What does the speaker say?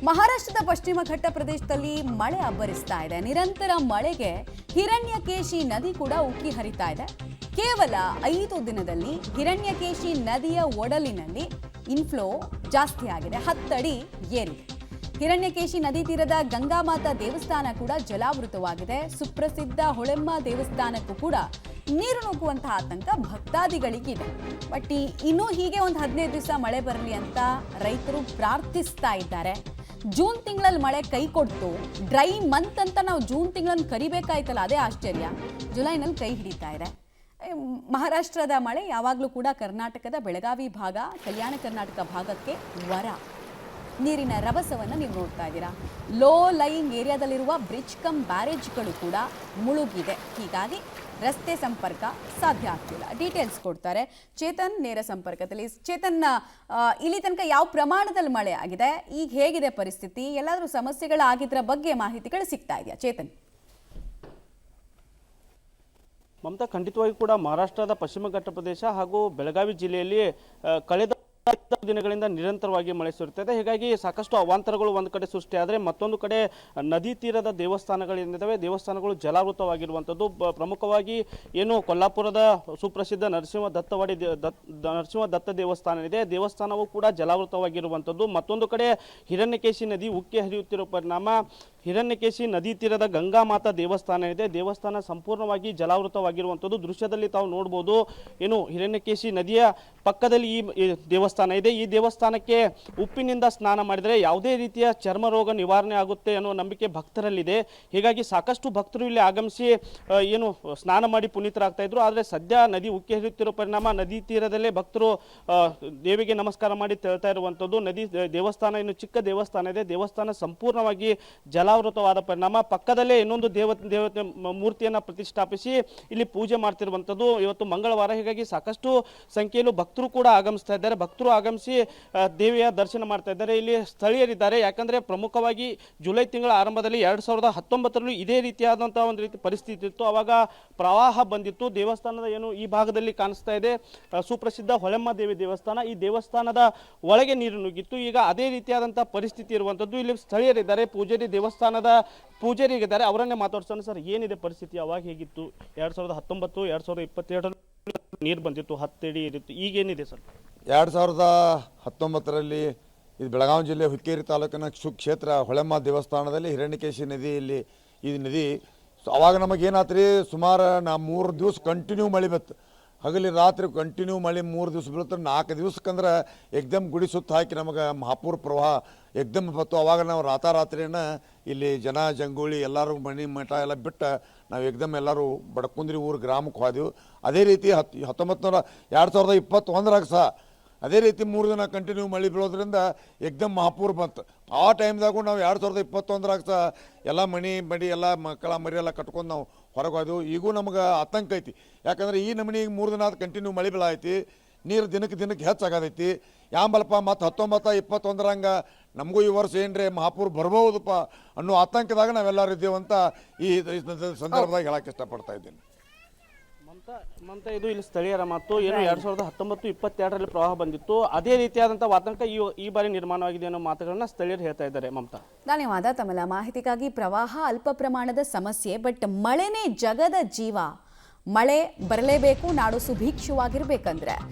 ಮಹಾರಾಷ್ಟ್ರದ ಪಶ್ಚಿಮ ಘಟ್ಟ ಪ್ರದೇಶದಲ್ಲಿ ಮಳೆ ಅಬ್ಬರಿಸ್ತಾ ಇದೆ. ನಿರಂತರ ಮಳೆಗೆ ಹಿರಣ್ಯಕೇಶಿ ನದಿ ಕೂಡ ಉಕ್ಕಿ ಹರಿತಾ ಇದೆ. ಕೇವಲ 5 ದಿನದಲ್ಲಿ ಹಿರಣ್ಯಕೇಶಿ ನದಿಯ ಒಡಲಿನಲ್ಲಿ ಇನ್ಫ್ಲೋ ಜಾಸ್ತಿ ಆಗಿದೆ, 10 ಅಡಿ ಏರಿದೆ. ಹಿರಣ್ಯಕೇಶಿ ನದಿ ತೀರದ ಗಂಗಾಮಾತಾ ದೇವಸ್ಥಾನ ಕೂಡ ಜಲಾವೃತವಾಗಿದೆ. ಸುಪ್ರಸಿದ್ಧ ಹೊಳೆಮ್ಮ ದೇವಸ್ಥಾನಕ್ಕೂ ಕೂಡ ನೀರು ನುಗ್ಗುವಂತಹ ಆತಂಕ ಭಕ್ತಾದಿಗಳಿಗಿದೆ. ಬಟ್ ಇನ್ನೂ ಹೀಗೆ ಒಂದು 15 ದಿವಸ ಮಳೆ ಬರಲಿ ಅಂತ ರೈತರು ಪ್ರಾರ್ಥಿಸ್ತಾ ಇದ್ದಾರೆ. ಜೂನ್ ತಿಂಗಳಲ್ಲಿ ಮಳೆ ಕೈ ಕೊಡ್ತು, ಡ್ರೈ ಮಂತ್ ಅಂತ ನಾವು ಜೂನ್ ತಿಂಗಳನ್ನು ಕರಿಬೇಕಾಯ್ತಲ್ಲ, ಅದೇ ಆಶ್ಚರ್ಯ. ಜುಲೈನಲ್ಲಿ ಕೈ ಹಿಡಿತಾ ಇದೆ. ಮಹಾರಾಷ್ಟ್ರದ ಮಳೆ ಯಾವಾಗಲೂ ಕೂಡ ಕರ್ನಾಟಕದ ಬೆಳಗಾವಿ ಭಾಗ, ಕಲ್ಯಾಣ ಕರ್ನಾಟಕ ಭಾಗಕ್ಕೆ ವರ. ನೀರಿನ ರಭಸವನ್ನು ನೀವು ನೋಡ್ತಾ ಇದ್ದೀರಾ. ಲೋ ಲೈಯಿಂಗ್ ಏರಿಯಾದಲ್ಲಿರುವ ಬ್ರಿಡ್ಜ್ ಕಮ್ ಬ್ಯಾರೇಜ್ಗಳು ಕೂಡ ಮುಳುಗಿದೆ. ಹೀಗಾಗಿ ರಸ್ತೆ ಸಂಪರ್ಕ ಸಾಧ್ಯ ಆಗ್ತಿಲ್ಲ. ಡೀಟೇಲ್ಸ್ ಕೊಡ್ತಾರೆ ಚೇತನ್ ನೇರ ಸಂಪರ್ಕದಲ್ಲಿ. ಚೇತನ್, ಇಲ್ಲಿ ತನಕ ಯಾವ ಪ್ರಮಾಣದಲ್ಲಿ ಮಳೆ ಆಗಿದೆ, ಈಗ ಹೇಗಿದೆ ಪರಿಸ್ಥಿತಿ, ಎಲ್ಲಾದರೂ ಸಮಸ್ಯೆಗಳಾಗಿದ್ರ ಬಗ್ಗೆ ಮಾಹಿತಿಗಳು ಸಿಗ್ತಾ ಇದೆಯಾ ಚೇತನ್? ಮಮತಾ, ಖಂಡಿತವಾಗಿ ಕೂಡ ಮಹಾರಾಷ್ಟ್ರದ ಪಶ್ಚಿಮ ಘಟ್ಟ ಪ್ರದೇಶ ಹಾಗೂ ಬೆಳಗಾವಿ ಜಿಲ್ಲೆಯಲ್ಲಿ ಕಳೆದ ದಿನಗಳಿಂದ ನಿರಂತರವಾಗಿ ಮಳೆ ಸುರಿಯುತ್ತದೆ. ಹೀಗಾಗಿ ಸಾಕಷ್ಟು ಅವಾಂತರಗಳು ಒಂದು ಕಡೆ ಸೃಷ್ಟಿಯಾದರೆ ಮತ್ತೊಂದು ಕಡೆ ನದಿ ತೀರದ ದೇವಸ್ಥಾನಗಳೇನಿದ್ದಾವೆ, ದೇವಸ್ಥಾನಗಳು ಜಲಾವೃತವಾಗಿರುವಂಥದ್ದು. ಪ್ರಮುಖವಾಗಿ ಏನು ಕೊಲ್ಲಾಪುರದ ಸುಪ್ರಸಿದ್ಧ ನರಸಿಂಹ ದತ್ತ ದೇವಸ್ಥಾನ ಇದೆ, ದೇವಸ್ಥಾನವೂ ಕೂಡ ಜಲಾವೃತವಾಗಿರುವಂಥದ್ದು. ಮತ್ತೊಂದು ಕಡೆ ಹಿರಣ್ಯಕೇಶಿ ನದಿ ಉಕ್ಕಿ ಹರಿಯುತ್ತಿರುವ ಪರಿಣಾಮ ಹಿರಣ್ಯಕೇಶಿ ನದಿ ತೀರದ ಗಂಗಾಮಾತಾ ದೇವಸ್ಥಾನ ಇದೆ, ದೇವಸ್ಥಾನ ಸಂಪೂರ್ಣವಾಗಿ ಜಲಾವೃತವಾಗಿರುವಂಥದ್ದು. ದೃಶ್ಯದಲ್ಲಿ ತಾವು ನೋಡ್ಬೋದು. ಏನು ಹಿರಣ್ಯಕೇಶಿ ನದಿಯ ಪಕ್ಕದಲ್ಲಿ ಈ ದೇವಸ್ಥಾನ ಇದೆ. ಈ ದೇವಸ್ಥಾನಕ್ಕೆ ಉಪ್ಪಿನಿಂದ ಸ್ನಾನ ಮಾಡಿದರೆ ಯಾವುದೇ ರೀತಿಯ ಚರ್ಮ ರೋಗ ನಿವಾರಣೆ ಆಗುತ್ತೆ ಅನ್ನೋ ನಂಬಿಕೆ ಭಕ್ತರಲ್ಲಿದೆ. ಹೀಗಾಗಿ ಸಾಕಷ್ಟು ಭಕ್ತರು ಇಲ್ಲಿ ಆಗಮಿಸಿ ಏನು ಸ್ನಾನ ಮಾಡಿ ಪುನೀತರಾಗ್ತಾ ಇದ್ರು. ಆದರೆ ಸದ್ಯ ನದಿ ಉಕ್ಕಿ ಹರಿಯುತ್ತಿರೋ ಪರಿಣಾಮ ನದಿ ತೀರದಲ್ಲೇ ಭಕ್ತರು ದೇವಿಗೆ ನಮಸ್ಕಾರ ಮಾಡಿ ತೆರಳ್ತಾ ಇರುವಂಥದ್ದು. ದೇವಸ್ಥಾನ ಇನ್ನು ಚಿಕ್ಕ ದೇವಸ್ಥಾನ ಇದೆ, ದೇವಸ್ಥಾನ ಸಂಪೂರ್ಣವಾಗಿ ಜಲಾವೃತವಾದ ಪರಿಣಾಮ ಪಕ್ಕದಲ್ಲೇ ಇನ್ನೊಂದು ದೇವತೆ ಮೂರ್ತಿಯನ್ನು ಪ್ರತಿಷ್ಠಾಪಿಸಿ ಇಲ್ಲಿ ಪೂಜೆ ಮಾಡ್ತಿರುವಂಥದ್ದು. ಇವತ್ತು ಮಂಗಳವಾರ, ಹೀಗಾಗಿ ಸಾಕಷ್ಟು ಸಂಖ್ಯೆಯಲ್ಲಿ ಭಕ್ತರು ಕೂಡ ಆಗಮಿಸ್ತಾ ಇದ್ದಾರೆ. ಭಕ್ತರು ಆಗಮಿಸಿ ದೇವಿಯ ದರ್ಶನ ಮಾಡ್ತಾ ಇದ್ದಾರೆ. ಇಲ್ಲಿ ಸ್ಥಳೀಯರಿದ್ದಾರೆ. ಯಾಕಂದರೆ ಪ್ರಮುಖವಾಗಿ ಜುಲೈ ತಿಂಗಳ ಆರಂಭದಲ್ಲಿ 2019ರಲ್ಲಿ ಇದೇ ರೀತಿಯಾದಂಥ ಒಂದು ರೀತಿ ಪರಿಸ್ಥಿತಿ ಇತ್ತು. ಆವಾಗ ಪ್ರವಾಹ ಬಂದಿತ್ತು. ದೇವಸ್ಥಾನದ ಏನು ಈ ಭಾಗದಲ್ಲಿ ಕಾಣಿಸ್ತಾ ಇದೆ ಸುಪ್ರಸಿದ್ಧ ಹೊಳೆಮ್ಮ ದೇವಿ ದೇವಸ್ಥಾನ, ಈ ದೇವಸ್ಥಾನದ ಒಳಗೆ ನೀರು ನುಗ್ಗಿತ್ತು. ಈಗ ಅದೇ ರೀತಿಯಾದಂಥ ಪರಿಸ್ಥಿತಿ ಇರುವಂಥದ್ದು. ಇಲ್ಲಿ ಸ್ಥಳೀಯರಿದ್ದಾರೆ, ಪೂಜಾರಿ ದೇವಸ್ಥಾನದ ಅವರನ್ನೇ ಮಾತಾಡ್ಸೋಣ. ಸರ್, ಏನಿದೆ ಪರಿಸ್ಥಿತಿ? ಅವಾಗ ಹೇಗಿತ್ತು? 2019, 2022 ನೀರು ಬಂದಿತ್ತು, 10 ಅಡಿ ಇರಿತ್ತು. ಈಗೇನಿದೆ ಸರ್? 2019ರಲ್ಲಿ ಇದು ಬೆಳಗಾವಿ ಜಿಲ್ಲೆ ಹುಕ್ಕೇರಿ ತಾಲೂಕಿನ ಕ್ಷೇತ್ರ ಹೊಳೆಮ್ಮ ದೇವಸ್ಥಾನದಲ್ಲಿ ಹಿರಣ್ಯಕೇಶಿ ನದಿಯಲ್ಲಿ ಈ ನದಿ ಅವಾಗ ನಮಗೇನಾತ್ರಿ, ಸುಮಾರು 3 ದಿವಸ ಕಂಟಿನ್ಯೂ ಮಳೆ ಬತ್ತು. ಹಗಲಿ ರಾತ್ರಿ ಕಂಟಿನ್ಯೂ ಮಳೆ 3 ದಿವಸ ಬೀಳುತ್ತೆ. 4 ದಿವಸಕ್ಕಂದ್ರೆ ಎಕ್ದಮ್ ಗುಡಿ ಸುತ್ತ ಹಾಕಿ ನಮಗೆ ಮಹಾಪೂರ್ ಪ್ರವಾಹ ಎಕ್ದಮ್ ಬತ್ತು. ಅವಾಗ ನಾವು ರಾತ್ರಿನ ಇಲ್ಲಿ ಜನ ಜಂಗೂಳಿ ಎಲ್ಲರೂ ಮನೆ ಮಠ ಎಲ್ಲ ಬಿಟ್ಟು ನಾವು ಎಕ್ದಮ್ ಎಲ್ಲರೂ ಬಡಕುಂದ್ರಿ ಊರು ಗ್ರಾಮಕ್ಕೆ ಹೋದೆವು. ಅದೇ ರೀತಿ 2021ರಾಗ ಸಹ ಅದೇ ರೀತಿ 3 ದಿನ ಕಂಟಿನ್ಯೂ ಮಳೆ ಬೀಳೋದ್ರಿಂದ ಎಕ್ದಮ್ ಮಹಾಪೂರ್ ಬಂತು. ಆ ಟೈಮ್ದಾಗೂ ನಾವು 2021ರಾಗ ಸಹ ಎಲ್ಲ ಮಡಿ ಎಲ್ಲ ಮಕ್ಕಳ ಮರಿ ಎಲ್ಲ ಕಟ್ಕೊಂಡು ನಾವು ಹೊರಗೆ ಹೋದೆವು. ಈಗೂ ನಮಗೆ ಆತಂಕ ಐತಿ. ಯಾಕಂದ್ರೆ ಈ ನಮನಿ 3 ದಿನ ಕಂಟಿನ್ಯೂ ಮಳೆ ಬೀಳ ಐತಿ, ನೀರು ದಿನಕ್ಕೆ ಹೆಚ್ಚಾಗತೈತಿ. ಯಾಂಬಲ್ಪ ಮತ್ತು 19, 21ರಂಗ ನಮಗೂ ಈ ವರ್ಷ ಏನ್ರಿ ಮಹಾಪೂರ್ ಬರ್ಬೋದಪ್ಪ ಅನ್ನೋ ಆತಂಕದಾಗ ನಾವೆಲ್ಲರೂ ಇದ್ದೇವಂತ ಈ ಸಂದರ್ಭದಾಗ ಹೇಳಕ್ಕೆ ಇಷ್ಟಪಡ್ತಾ ಇದ್ದೀನಿ. ಮಮತಾ, ಇದು ಇಲ್ಲಿ ಸ್ಥಳೀಯರ ಮಾತು. ಏನು 2019, 22ರಲ್ಲಿ ಪ್ರವಾಹ ಬಂದಿತ್ತು, ಅದೇ ರೀತಿಯಾದಂಥ ಆತಂಕ ಈ ಬಾರಿ ನಿರ್ಮಾಣವಾಗಿದೆ ಅನ್ನೋ ಮಾತುಗಳನ್ನ ಸ್ಥಳೀಯರು ಹೇಳ್ತಾ ಇದ್ದಾರೆ. ಮಮತಾ, ಧನ್ಯವಾದ ತಮ್ಮೆಲ್ಲ ಮಾಹಿತಿಗಾಗಿ. ಪ್ರವಾಹ ಅಲ್ಪ ಪ್ರಮಾಣದ ಸಮಸ್ಯೆ, ಬಟ್ ಮಳೆನೇ ಜಗದ ಜೀವ. ಮಳೆ ಬರಲೇಬೇಕು, ನಾಡು ಸುಭಿಕ್ಷವಾಗಿರ್ಬೇಕಂದ್ರೆ